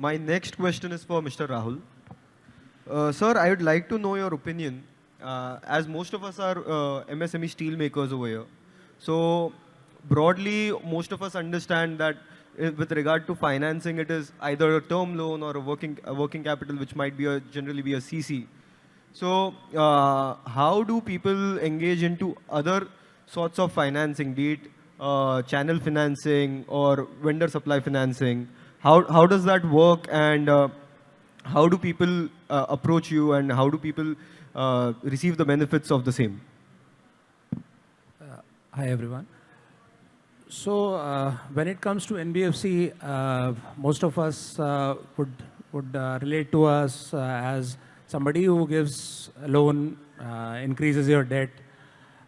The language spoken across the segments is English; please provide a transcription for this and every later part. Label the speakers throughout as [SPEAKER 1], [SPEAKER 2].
[SPEAKER 1] My next question is for Mr. Rahul. Sir, I would like to know your opinion, as most of us are MSME steel makers over here. So, broadly, most of us understand that with regard to financing, it is either a term loan or a working capital, which might be generally be a CC. So, how do people engage into other sorts of financing, be it channel financing or vendor supply financing? How does that work, and how do people approach you, and how do people receive the benefits of the same?
[SPEAKER 2] Hi, everyone. So when it comes to NBFC, most of us would relate to us as somebody who gives a loan, increases your debt,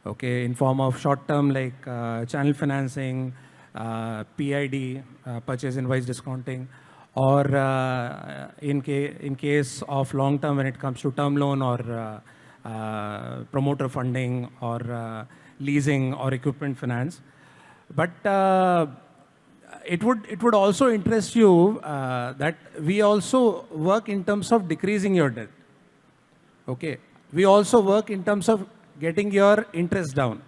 [SPEAKER 2] okay, in form of short-term like channel financing, PID, purchase invoice discounting, or in case of long-term when it comes to term loan or promoter funding or leasing or equipment finance. But it would also interest you that we also work in terms of decreasing your debt. Okay, we also work in terms of getting your interest down.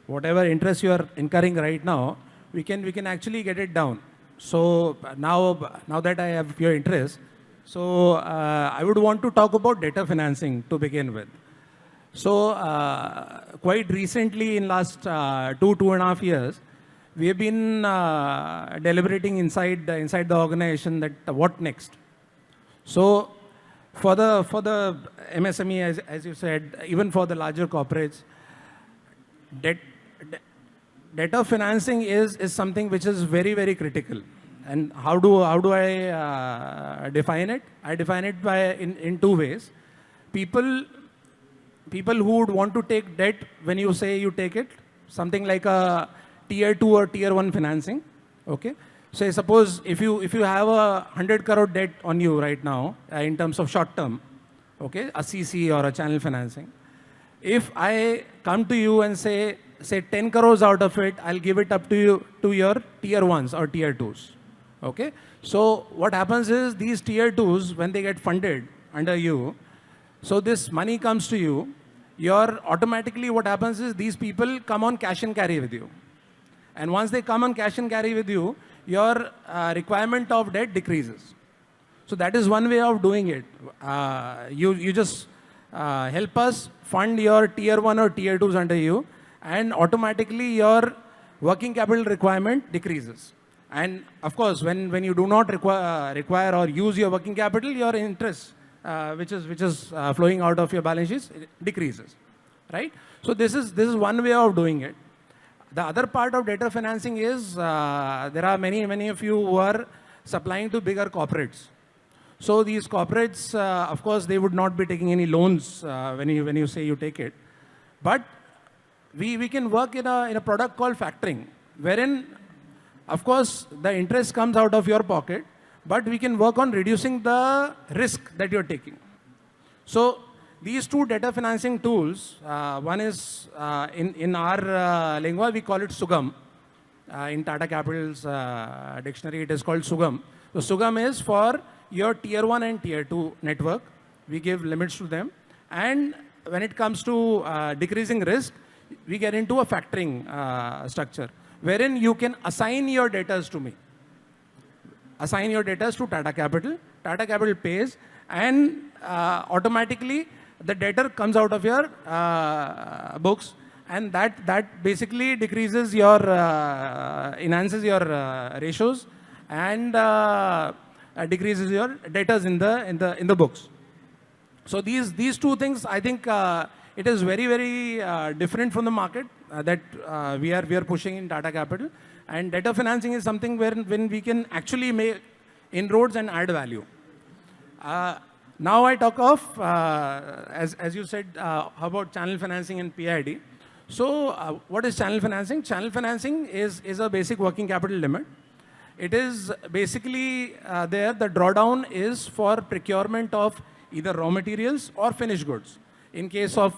[SPEAKER 2] Whatever interest you are incurring right now, we can actually get it down. So now that I have your interest, so I would want to talk about debtor financing to begin with. So quite recently, in last 2.5 years, we have been deliberating inside the organization that what next. So for the MSME, as you said, even for the larger corporates, debtor financing is something which is very, very critical. And how do I define it? I define it in two ways. People who would want to take debt, when you say you take it, something like a tier 2 or tier 1 financing, okay? So suppose if you have a 100 crore debt on you right now in terms of short term, okay, a CC or a channel financing, if I come to you and say 10 crores out of it, I'll give it up to you, to your tier 1s or tier 2s, okay? So what happens is these tier 2s, when they get funded under you, so this money comes to you, automatically what happens is these people come on cash and carry with you. And once they come on cash and carry with you, your requirement of debt decreases. So that is one way of doing it. You just help us fund your tier 1 or tier 2s under you, and automatically your working capital requirement decreases. And of course, when you do not require or use your working capital, your interest, which is flowing out of your balance sheets, decreases, right? So this is one way of doing it. The other part of debtor financing is there are many of you who are supplying to bigger corporates. So these corporates, of course, they would not be taking any loans when you say you take it, but we can work in a product called factoring, wherein, of course, the interest comes out of your pocket, but we can work on reducing the risk that you're taking. So these two debtor financing tools, one is in our lingua, we call it Sugam. In Tata Capital's dictionary, it is called Sugam. So Sugam is for your tier 1 and tier 2 network. We give limits to them. And when it comes to decreasing risk, we get into a factoring structure, wherein you can assign your debtors to me. Assign your debtors to Tata Capital. Tata Capital pays, and automatically the debtor comes out of your books, and that basically decreases your, enhances your ratios, and decreases your debtors in the books. So these two things, I think it is very, very different from the market that we are pushing in Tata Capital. And debtor financing is something when we can actually make inroads and add value. Now I talk of, as you said, how about channel financing and PID. So what is channel financing? Channel financing is a basic working capital limit. It is basically the drawdown is for procurement of either raw materials or finished goods. In case of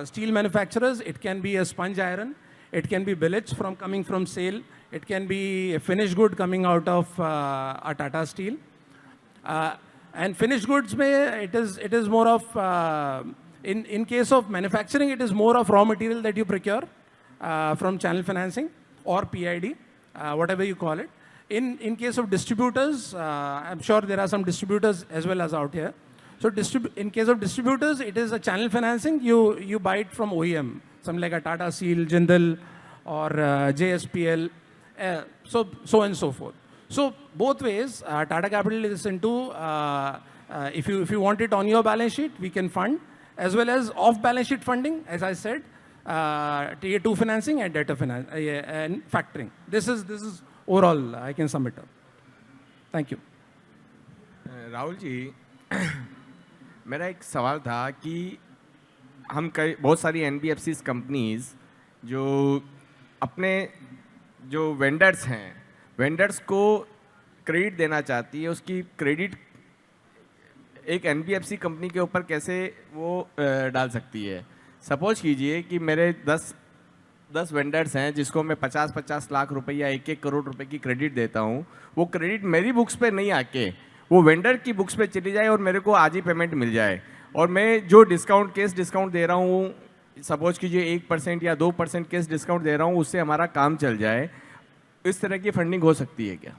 [SPEAKER 2] steel manufacturers, it can be a sponge iron, it can be billets coming from sale, it can be a finished good coming out of a Tata Steel. And finished goods में it is more of in case of manufacturing it is more of raw material that you procure from channel financing or PID, whatever you call it. In case of distributors, I'm sure there are some distributors as well as out here. So in case of distributors, it is a channel financing. You buy it from OEM, something like a Tata Steel, Jindal, or JSPL, so and so forth. So both ways, Tata Capital is into, if you want it on your balance sheet, we can fund, as well as off-balance sheet funding, as I said, Tier 2 financing and debtor finance and factoring. This is overall, I can sum it up. Thank you.
[SPEAKER 3] Rahul ji, मेरा एक सवाल था कि हम बहुत सारी NBFCs companies जो अपने जो वेंडर्स हैं, वेंडर्स को क्रेडिट देना चाहती है, उसकी क्रेडिट एक NBFC कंपनी के ऊपर कैसे वो डाल सकती है? सपोज कीजिए कि मेरे 10 वेंडर्स हैं जिसको मैं 50-50 लाख रुपए या 1-1 करोड़ रुपए की क्रेडिट देता हूँ, वो क्रेडिट मेरी बुक्स पे नहीं आके वो वेंडर की बुक्स पे चली जाए और मेरे को आज ही पेमेंट मिल जाए, और मैं जो केस डिस्काउंट दे रहा हूँ, सपोज कीजिए 1% या 2% केस डिस्काउंट दे रहा हूँ, उससे हमारा काम चल जाए, इस तरह की फंडिंग हो सकती है क्या?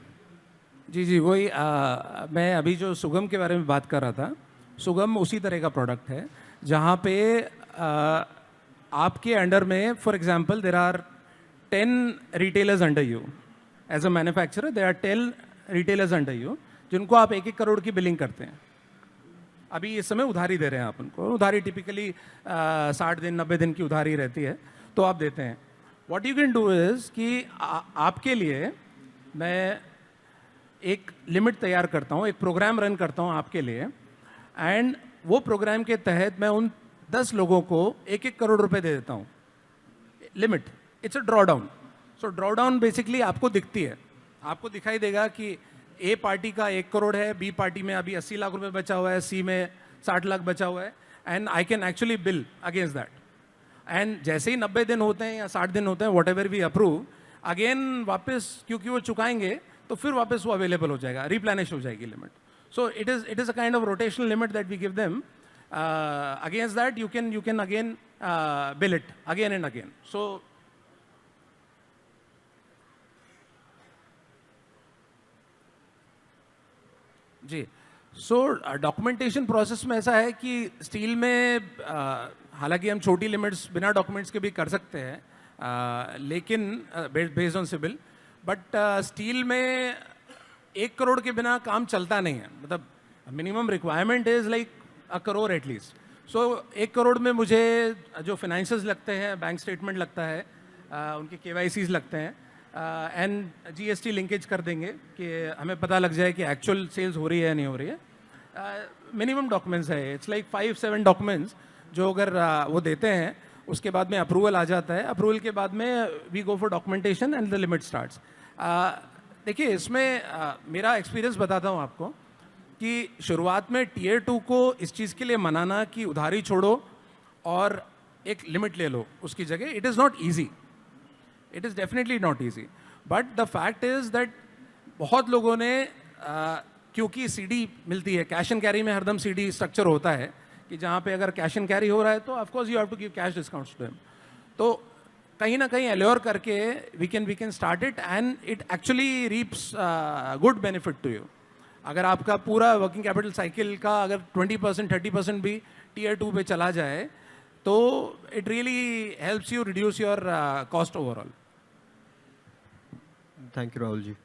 [SPEAKER 2] जी वही मैं अभी जो सुगम के बारे में बात कर रहा था, सुगम उसी तरह का प्रोडक्ट है जहाँ पे आपके अंडर में, for example, there are 10 retailers under you as a manufacturer, there are 10 retailers under you जिनको आप 1-1 करोड़ की बिलिंग करते हैं. अभी इस समय उधारी दे रहे हैं आप उनको. उधारी टिपिकली 60 दिन 90 दिन की उधारी रहती है, तो आप देते हैं. What you can do is कि आपके लिए मैं एक लिमिट तैयार करता हूँ, एक प्रोग्राम रन करता हूँ आपके लिए, एंड वो प्रोग्राम के तहत मैं उन 10 लोगों को 1-1 करोड़ रुपए दे देता हूँ. Limit, it's a draw down. So draw down basically आपको दिखती है, आपको दिखाई देगा कि ए पार्टी का 1 करोड़ है, बी पार्टी में अभी 80 लाख रुपए बचा हुआ है, सी में 60 लाख बचा हुआ है, and I can actually bill against that. And जैसे ही 90 दिन होते हैं या 60 दिन होते हैं, whatever we approve, again वापस क्योंकि वो चुकाएंगे तो फिर वापस वो अवेलेबल हो जाएगा, रिप्लेनिश हो जाएगी limit. So it is a kind of rotational limit that we give them. Against that you can again bill it again and again. So जी, सो डॉक्यूमेंटेशन प्रोसेस में ऐसा है कि स्टील में हालांकि हम छोटी लिमिट्स बिना डॉक्यूमेंट्स के भी कर सकते हैं, लेकिन based on CIBIL, but still में 1 करोड़ के बिना काम चलता नहीं है. मतलब minimum requirement is like 1 crore at least. So 1 crore में मुझे जो फाइनेंशियल्स लगते हैं, बैंक स्टेटमेंट लगता है, उनके KYCs लगते हैं, एंड GST लिंकेज कर देंगे कि हमें पता लग जाए कि एक्चुअल सेल्स हो रही है या नहीं हो रही है. मिनिमम डॉक्यूमेंट्स है, इट्स लाइक 5-7 डॉक्यूमेंट्स जो अगर वो देते हैं, उसके बाद में अप्रूवल आ जाता है. अप्रूवल के बाद में we go for documentation and the limit starts. देखिए इसमें मेरा एक्सपीरियंस बताता हूँ आपको कि शुरुआत में Tier 2 को इस चीज़ के लिए मनाना कि उधारी छोड़ो और एक लिमिट ले लो उसकी जगह, it is not easy. It is definitely not easy, but the fact is that बहुत लोगों ने क्योंकि CD मिलती है, कैश एंड कैरी में हरदम CD स्ट्रक्चर होता है कि जहाँ पे अगर कैश एंड कैरी हो रहा है तो of course you have to give cash discounts to him. तो कहीं ना कहीं एल्योर करके we can start it and it actually reaps good benefit to you. अगर आपका पूरा वर्किंग कैपिटल साइकिल का अगर 20% 30% भी Tier 2 पे चला जाए तो it really helps you reduce your cost overall.
[SPEAKER 1] Thank you Rahul ji.